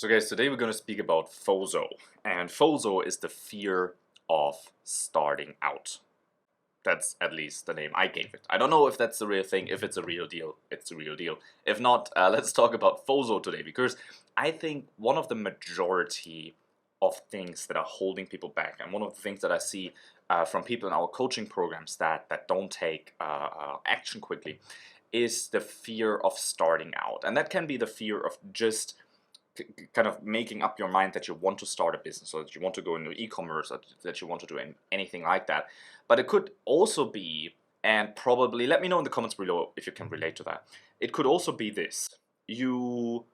So guys, today we're going to speak about FOZO. And FOZO is the fear of starting out. That's at least the name I gave it. I don't know if that's the real thing. If it's a real deal, it's a real deal. If not, let's talk about FOZO today, because I think one of the majority of things that are holding people back, and one of the things that I see from people in our coaching programs that don't take action quickly, is the fear of starting out. And that can be the fear of just kind of making up your mind that you want to start a business, or that you want to go into e-commerce, or that you want to do anything like that. But it could also be, and probably let me know in the comments below if you can relate to that, it could also be this: you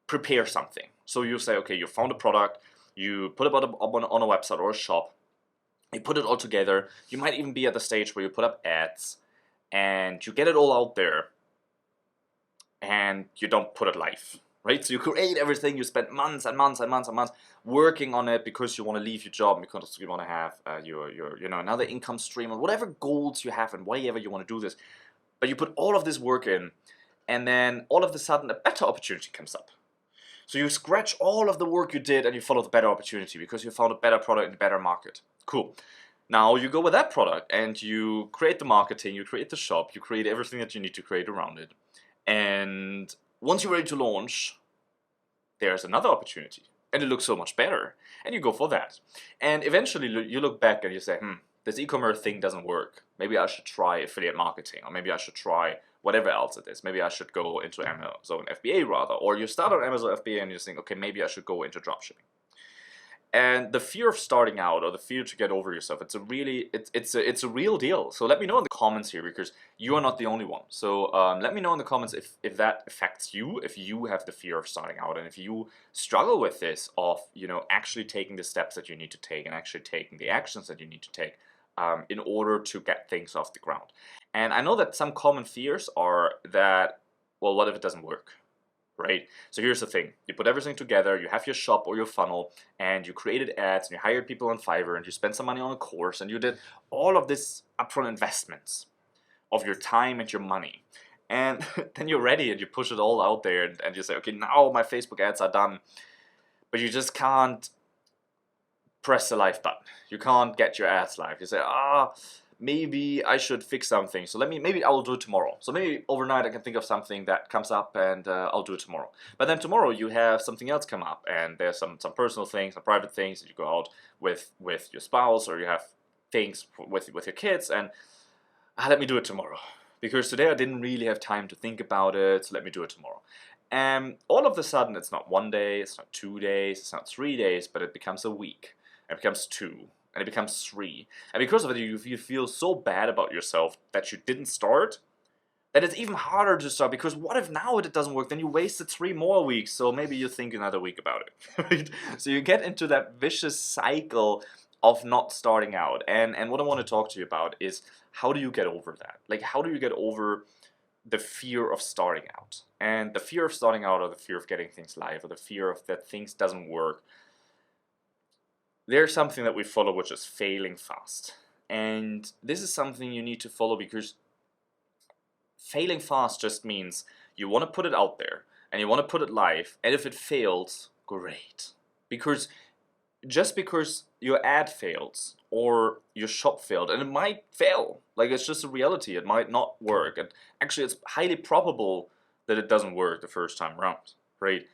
prepare something. So you say, okay, you found a product, you put it on a website or a shop, you put it all together. You might even be at the stage where you put up ads and you get it all out there and you don't put it live. Right? So you create everything, you spend months and months and months and months working on it because you want to leave your job, because you want to have your another income stream, or whatever goals you have and why ever you want to do this. But you put all of this work in, and then all of a sudden a better opportunity comes up. So you scratch all of the work you did and you follow the better opportunity because you found a better product in a better market. Cool. Now you go with that product and you create the marketing, you create the shop, you create everything that you need to create around it. And once you're ready to launch, there's another opportunity, and it looks so much better, and you go for that. And eventually you look back and you say, this e-commerce thing doesn't work. Maybe I should try affiliate marketing, or maybe I should try whatever else it is. Maybe I should go into Amazon FBA rather. Or you start on Amazon FBA and you think, okay, maybe I should go into dropshipping. And the fear of starting out, or the fear to get over yourself, it's a real deal. So let me know in the comments here, because you are not the only one. So let me know in the comments if that affects you, if you have the fear of starting out, and if you struggle with this of actually taking the steps that you need to take and actually taking the actions that you need to take in order to get things off the ground. And I know that some common fears are that, well, what if it doesn't work? Right? So here's the thing: you put everything together, you have your shop or your funnel, and you created ads, and you hired people on Fiverr, and you spent some money on a course, and you did all of this upfront investments of your time and your money. And then you're ready and you push it all out there, and you say, okay, now my Facebook ads are done. But you just can't press the live button. You can't get your ads live. You say, maybe I should fix something. So maybe I will do it tomorrow. So maybe overnight I can think of something that comes up, and I'll do it tomorrow. But then tomorrow you have something else come up, and there's some personal things, some private things that you go out with your spouse, or you have things with your kids, and let me do it tomorrow. Because today I didn't really have time to think about it, so let me do it tomorrow. And all of a sudden it's not 1 day, it's not 2 days, it's not 3 days, but it becomes a week. It becomes 2. And it becomes 3. And because of it, you feel so bad about yourself that you didn't start, that it's even harder to start. Because what if now it doesn't work? Then you wasted 3 more weeks. So maybe you think another week about it. Right? So you get into that vicious cycle of not starting out. And what I want to talk to you about is, how do you get over that? Like, how do you get over the fear of starting out? And the fear of starting out, or the fear of getting things live, or the fear of that things doesn't work. There's something that we follow, which is failing fast. And this is something you need to follow, because failing fast just means you want to put it out there and you want to put it live, and if it fails, great. Because just because your ad fails or your shop failed, and it might fail, like, it's just a reality, it might not work, and actually it's highly probable that it doesn't work the first time around, right?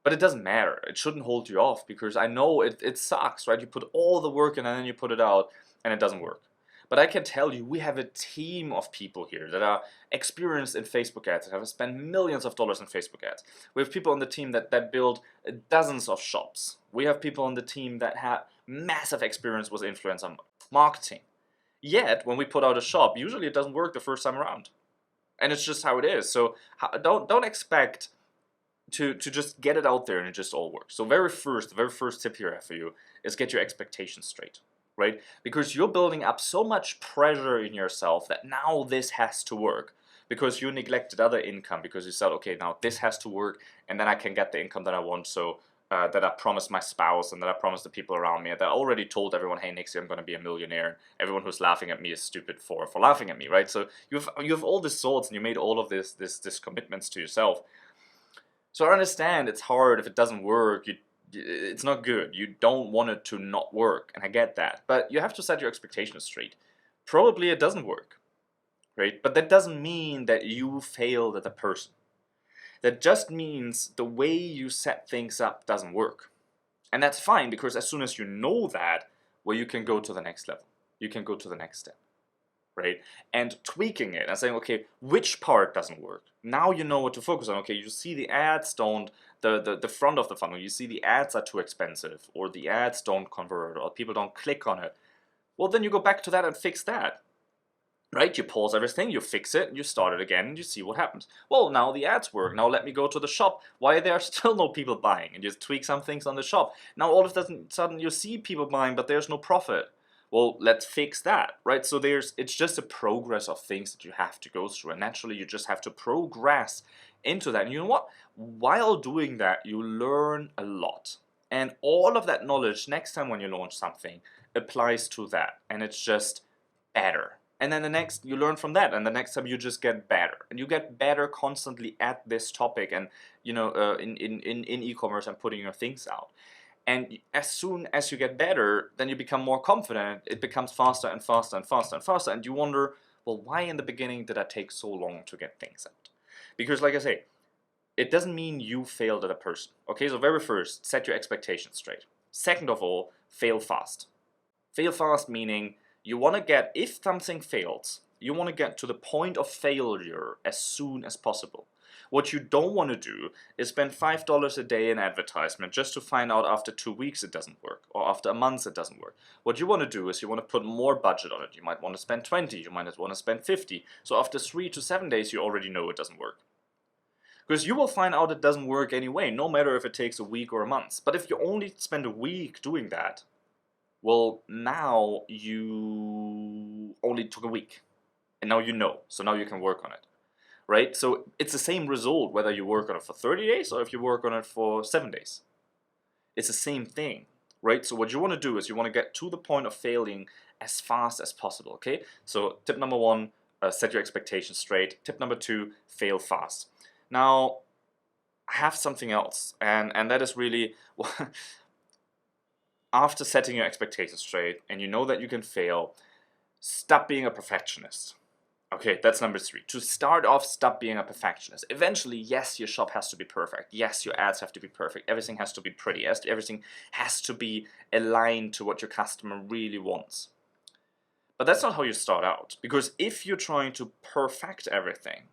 But it doesn't matter. It shouldn't hold you off, because I know it sucks, right? You put all the work in and then you put it out and it doesn't work. But I can tell you, we have a team of people here that are experienced in Facebook ads, that have spent millions of dollars in Facebook ads. We have people on the team that build dozens of shops. We have people on the team that have massive experience with influencer marketing. Yet, when we put out a shop, usually it doesn't work the first time around. And it's just how it is. So don't expect to just get it out there and it just all works. So the very first tip here I have for you is get your expectations straight, right? Because you're building up so much pressure in yourself that now this has to work, because you neglected other income, because you said, okay, now this has to work, and then I can get the income that I want, so that I promised my spouse, and that I promised the people around me, and that I already told everyone, hey, next year I'm going to be a millionaire. Everyone who's laughing at me is stupid for laughing at me, right? So you have all these thoughts, and you made all of this commitments to yourself. So I understand it's hard if it doesn't work. It's not good. You don't want it to not work, and I get that. But you have to set your expectations straight. Probably it doesn't work, right? But that doesn't mean that you failed as a person. That just means the way you set things up doesn't work. And that's fine, because as soon as you know that, well, you can go to the next level. You can go to the next step, right? And tweaking it and saying, okay, which part doesn't work? Now you know what to focus on. Okay, you see the ads don't, the front of the funnel, you see the ads are too expensive, or the ads don't convert, or people don't click on it. Well, then you go back to that and fix that. Right, you pause everything, you fix it, you start it again, and you see what happens. Well, now the ads work. Now let me go to the shop. Why are there still no people buying? And you tweak some things on the shop. Now all of a sudden you see people buying, but there's no profit. Well, let's fix that, right? So it's just a progress of things that you have to go through, and naturally you just have to progress into that. And you know what? While doing that, you learn a lot. And all of that knowledge, next time when you launch something, applies to that. And it's just better. And then the next, you learn from that, and the next time you just get better, and you get better constantly at this topic, and in e-commerce and putting your things out. And as soon as you get better, then you become more confident. It becomes faster and faster and faster and faster, and you wonder, well, why in the beginning did I take so long to get things out? Because, like I say, it doesn't mean you failed as a person. Okay, so very first, set your expectations straight. Second of all, fail fast. Fail fast meaning, you want to get, if something fails, you want to get to the point of failure as soon as possible. What you don't want to do is spend $5 a day in advertisement just to find out after 2 weeks it doesn't work, or after a month it doesn't work. What you want to do is you want to put more budget on it. You might want to spend 20, you might want to spend 50. So after 3 to 7 days you already know it doesn't work. Because you will find out it doesn't work anyway, no matter if it takes a week or a month. But if you only spend a week doing that, well, now you only took a week, and now you know, so now you can work on it, right? So it's the same result whether you work on it for 30 days or if you work on it for 7 days. It's the same thing, right? So what you want to do is you want to get to the point of failing as fast as possible, okay? So tip number 1, set your expectations straight. Tip number 2, fail fast. Now, I have something else, and that is really... After setting your expectations straight and you know that you can fail, stop being a perfectionist. Okay, that's number 3. To start off, stop being a perfectionist. Eventually, yes, your shop has to be perfect. Yes, your ads have to be perfect. Everything has to be pretty. Everything has to be aligned to what your customer really wants. But that's not how you start out. Because if you're trying to perfect everything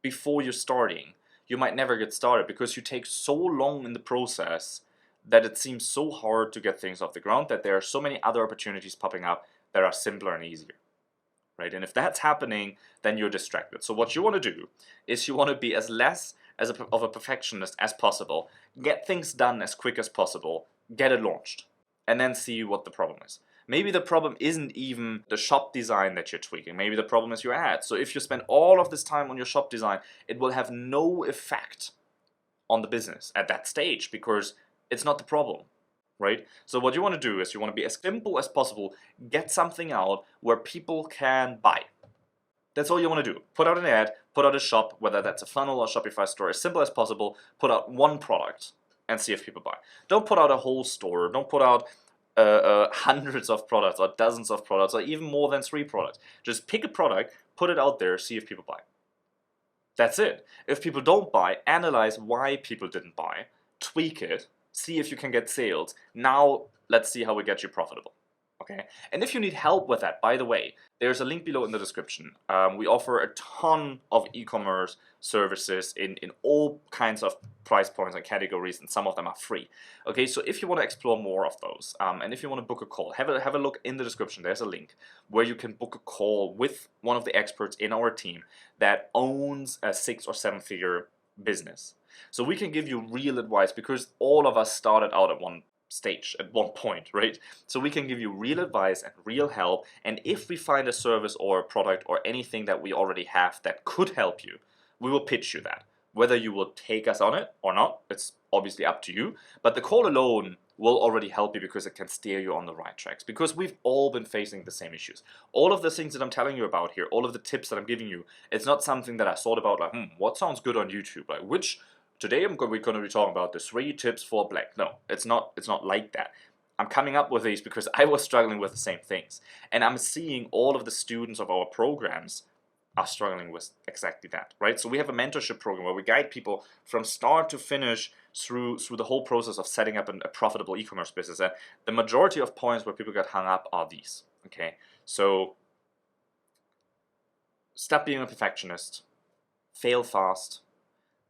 before you're starting, you might never get started because you take so long in the process that it seems so hard to get things off the ground, that there are so many other opportunities popping up that are simpler and easier, right? And if that's happening, then you're distracted. So what you want to do is you want to be as less of a perfectionist as possible, get things done as quick as possible, get it launched, and then see what the problem is. Maybe the problem isn't even the shop design that you're tweaking. Maybe the problem is your ads. So if you spend all of this time on your shop design, it will have no effect on the business at that stage, because it's not the problem, right? So what you want to do is you want to be as simple as possible, get something out where people can buy. That's all you want to do. Put out an ad, put out a shop, whether that's a funnel or Shopify store, as simple as possible. Put out one product and see if people buy. Don't put out a whole store. Don't put out hundreds of products or dozens of products or even more than 3 products. Just pick a product, put it out there, see if people buy. That's it. If people don't buy, analyze why people didn't buy, tweak it, see if you can get sales. Now, let's see how we get you profitable. Okay? And if you need help with that, by the way, there's a link below in the description. We offer a ton of e-commerce services in all kinds of price points and categories, and some of them are free. Okay, so if you want to explore more of those, and if you want to book a call, have a look in the description. There's a link where you can book a call with one of the experts in our team that owns a 6 or 7 figure business. So we can give you real advice, because all of us started out at one stage, at one point, right? So we can give you real advice and real help, and if we find a service or a product or anything that we already have that could help you, we will pitch you that. Whether you will take us on it or not, it's obviously up to you, but the call alone will already help you, because it can steer you on the right tracks, because we've all been facing the same issues. All of the things that I'm telling you about here, all of the tips that I'm giving you, it's not something that I thought about like, what sounds good on YouTube? Like, which today we're going to be talking about the 3 tips for black. No, it's not like that. I'm coming up with these because I was struggling with the same things. And I'm seeing all of the students of our programs are struggling with exactly that, right? So we have a mentorship program where we guide people from start to finish through the whole process of setting up a profitable e-commerce business. And the majority of points where people get hung up are these, okay? So stop being a perfectionist, fail fast,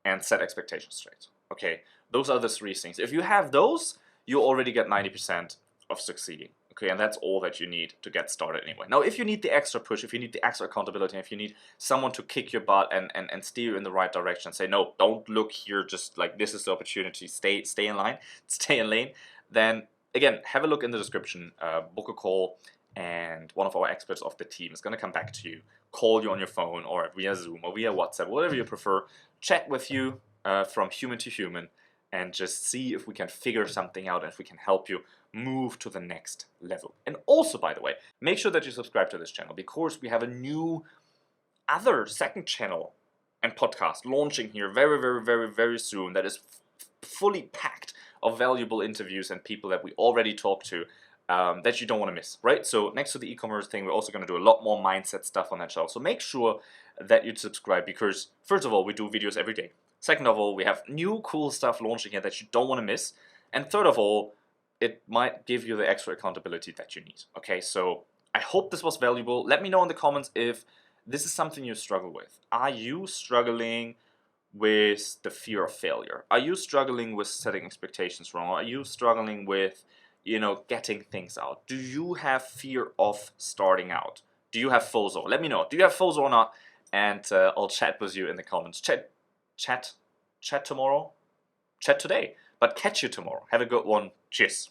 and set expectations straight, okay? Those are the 3 things. If you have those, you already get 90% of succeeding. Okay, and that's all that you need to get started anyway. Now, if you need the extra push, if you need the extra accountability, if you need someone to kick your butt and steer you in the right direction, say, no, don't look here, just like this is the opportunity, stay in line, stay in lane, then again, have a look in the description, book a call, and one of our experts of the team is going to come back to you, call you on your phone or via Zoom or via WhatsApp, whatever you prefer, chat with you from human to human, and just see if we can figure something out and if we can help you move to the next level. And also, by the way, make sure that you subscribe to this channel because we have a new other second channel and podcast launching here very, very, very, very soon that is fully packed of valuable interviews and people that we already talked to that you don't want to miss, right? So next to the e-commerce thing, we're also going to do a lot more mindset stuff on that channel. So make sure that you subscribe because, first of all, we do videos every day. Second of all, we have new cool stuff launching here that you don't want to miss. And third of all, it might give you the extra accountability that you need. Okay, so I hope this was valuable. Let me know in the comments if this is something you struggle with. Are you struggling with the fear of failure? Are you struggling with setting expectations wrong? Are you struggling with, getting things out? Do you have fear of starting out? Do you have FOZO? Let me know. Do you have FOZO or not? And I'll chat with you in the comments. Chat tomorrow? Chat today. But catch you tomorrow. Have a good one. Cheers.